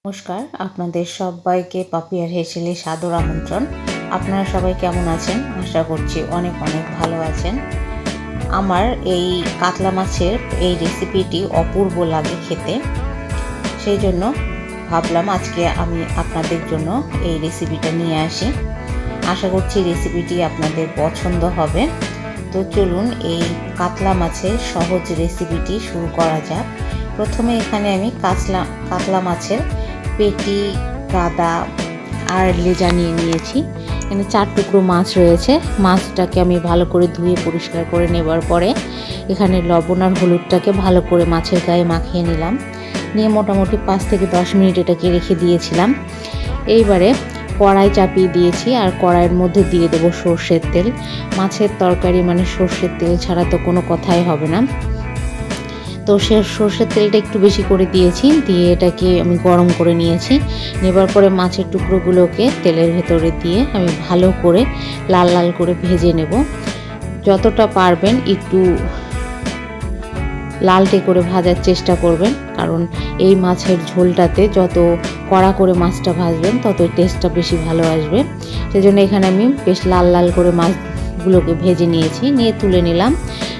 নমস্কার, আপনাদের সবাইকে পাপিয়ার হেসেলে সাদর আমন্ত্রণ। আপনারা সবাই কেমন আছেন? আশা করছি অনেক ভালো আছেন। আমার এই কাতলা মাছের এই রেসিপিটি অপূর্ব লাগে খেতে, সেই জন্য ভাবলাম আজকে আমি আপনাদের জন্য এই রেসিপিটা নিয়ে আসি। আশা করছি রেসিপিটি আপনাদের পছন্দ হবে। তো চলুন এই কাতলা মাছের সহজ রেসিপিটি শুরু করা যাক। প্রথমে এখানে আমি কাতলা মাছের পেটি, গাদা আর লেজা নিয়ে নিয়েছি। এখানে 4 টুকরো মাছ রয়েছে। মাছটাকে আমি ভালো করে ধুয়ে পরিষ্কার করে নেবার পরে এখানে লবণ আর হলুদটাকে ভালো করে মাছের গায়ে মাখিয়ে নিলাম। নিয়ে মোটামুটি 5 থেকে 10 মিনিট এটাকে রেখে দিয়েছিলাম। এইবারে কড়াই চাপিয়ে দিয়েছি আর কড়াইয়ের মধ্যে দিয়ে দেবো সর্ষের তেল। মাছের তরকারি মানে সর্ষের তেল ছাড়া তো কোনো কথাই হবে না। তো সর্ষের তেলটা একটু বেশি করে দিয়েছি, দিয়ে এটাকে আমি গরম করে নিয়েছি। নেবার পরে মাছের টুকরোগুলোকে তেলের ভেতরে দিয়ে আমি ভালো করে লাল লাল করে ভেজে নেব। যতটা পারবেন একটু লালটে করে ভাজার চেষ্টা করবেন, কারণ এই মাছের ঝোলটাতে যত কড়া করে মাছটা ভাজবেন তত টেস্টটা বেশি ভালো আসবে। সেজন্য এখানে আমি বেশ লাল লাল করে মাছগুলোকে ভেজে নিয়েছি। নিয়ে তুলে নিলাম।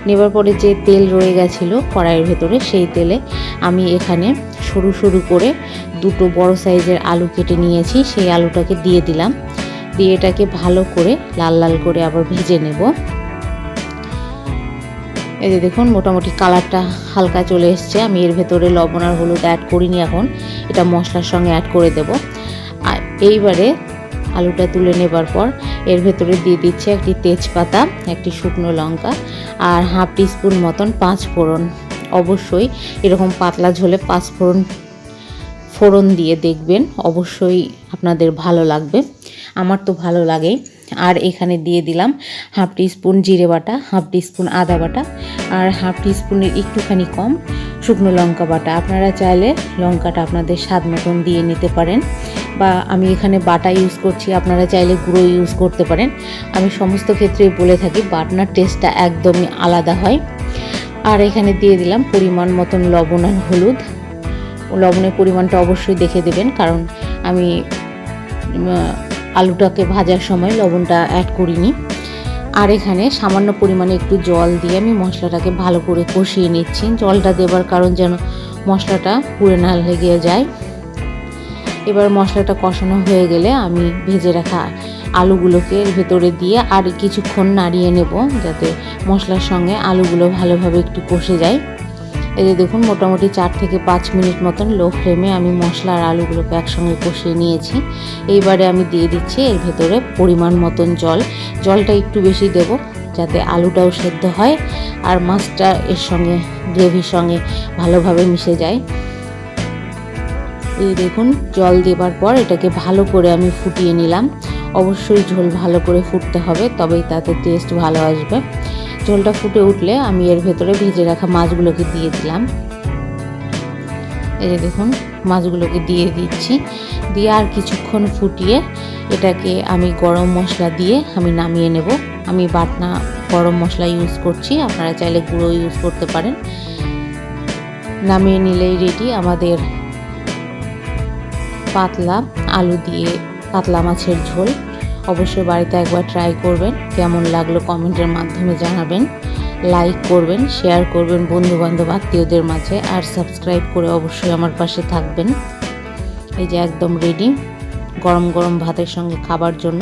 নেবার পরে যে তেল রয়ে গেছিলো কড়াইয়ের ভেতরে, সেই তেলে আমি এখানে সরু সরু করে 2 বড় সাইজের আলু কেটে নিয়েছি। সেই আলুটাকে দিয়ে দিলাম। দিয়ে এটাকে ভালো করে লাল লাল করে আবার ভেজে নেব। এই যে দেখুন মোটামুটি কালারটা হালকা চলে এসছে। আমি এর ভেতরে লবণ আর হলুদ অ্যাড করিনি, এখন এটা মশলার সঙ্গে অ্যাড করে দেব। আর এইবারে আলুটা তুলে নেবার পর এর ভেতরে দিয়ে দিচ্ছে একটি তেজপাতা, একটি শুকনো লঙ্কা আর হাফ টিস্পুন মতন 5 ফোড়ন। অবশ্যই এরকম পাতলা ঝোলে 5 ফোড়ন দিয়ে দেখবেন, অবশ্যই আপনাদের ভালো লাগবে। আমার তো ভালো লাগেই। আর এখানে দিয়ে দিলাম হাফ টিস্পুন জিরে বাটা, হাফ টিস্পুন আদা বাটা আর হাফ টিস্পুনের একটুখানি কম শুকনো লঙ্কা বাটা। আপনারা চাইলে লঙ্কাটা আপনাদের স্বাদ মতন দিয়ে নিতে পারেন, বা আমি এখানে বাটা ইউজ করছি, আপনারা চাইলে গুঁড়ো ইউজ করতে পারেন। আমি সমস্ত ক্ষেত্রেই বলে থাকি বাটনার টেস্টটা একদমই আলাদা হয়। আর এখানে দিয়ে দিলাম পরিমাণ মতন লবণ আর হলুদ। লবণের পরিমাণটা অবশ্যই দেখে দেবেন, কারণ আমি আলুটাকে ভাজার সময় লবণটা অ্যাড করিনি। আর এখানে সামান্য পরিমাণে একটু জল দিয়ে আমি মশলাটাকে ভালো করে কষিয়ে নিচ্ছি। জলটা দেবার কারণ যেন মশলাটা পুড়ে না লেগে যায়। এবার মশলাটা কষানো হয়ে গেলে আমি ভেজে রাখা আলুগুলোকে এর ভেতরে দিয়ে আর কিছুক্ষণ নাড়িয়ে নেব, যাতে মশলার সঙ্গে আলুগুলো ভালোভাবে একটু কষে যায়। এই যে দেখুন মোটামুটি 4 থেকে 5 মিনিট মতন লো ফ্লেমে আমি মশলা আর আলুগুলোকে একসঙ্গে কষিয়ে নিয়েছি। এইবারে আমি দিয়ে দিচ্ছি এর ভেতরে পরিমাণ মতন জল। জলটা একটু বেশি দেব, যাতে আলুটাও সেদ্ধ হয় আর মাছটা এর সঙ্গে গ্রেভির সঙ্গে ভালোভাবে মিশে যায়। এই দেখুন জল দেবার পর এটাকে ভালো করে আমি ফুটিয়ে নিলাম। অবশ্যই ঝোল ভালো করে ফুটতে হবে, তবেই তাতে টেস্ট ভালো আসবে। ঝোলটা ফুটে উঠলে আমি এর ভেতরে ভেজে রাখা মাছগুলোকে দিয়ে দিলাম। এই যে দেখুন মাছগুলোকে দিয়ে দিচ্ছি। দিয়ে আর কিছুক্ষণ ফুটিয়ে এটাকে আমি গরম মশলা দিয়ে আমি নামিয়ে নেব। আমি বাটনা গরম মশলা ইউজ করছি, আপনারা চাইলে গুঁড়ো ইউজ করতে পারেন। নামিয়ে নিলেই রেডি আমাদের পাতলা আলু দিয়ে কাতলা মাছের ঝোল। অবশ্যই বাড়িতে একবার ট্রাই করবেন। কেমন লাগলো কমেন্টের মাধ্যমে জানাবেন। লাইক করবেন, শেয়ার করবেন বন্ধুবান্ধব আত্মীয়দের মাঝে, আর সাবস্ক্রাইব করে অবশ্যই আমার পাশে থাকবেন। এই যে একদম রেডি গরম গরম ভাতের সঙ্গে খাবার জন্য।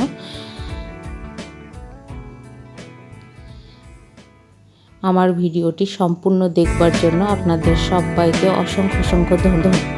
আমার ভিডিওটি সম্পূর্ণ দেখবার জন্য আপনাদের সবাইকে অসংখ্য ধন্যবাদ।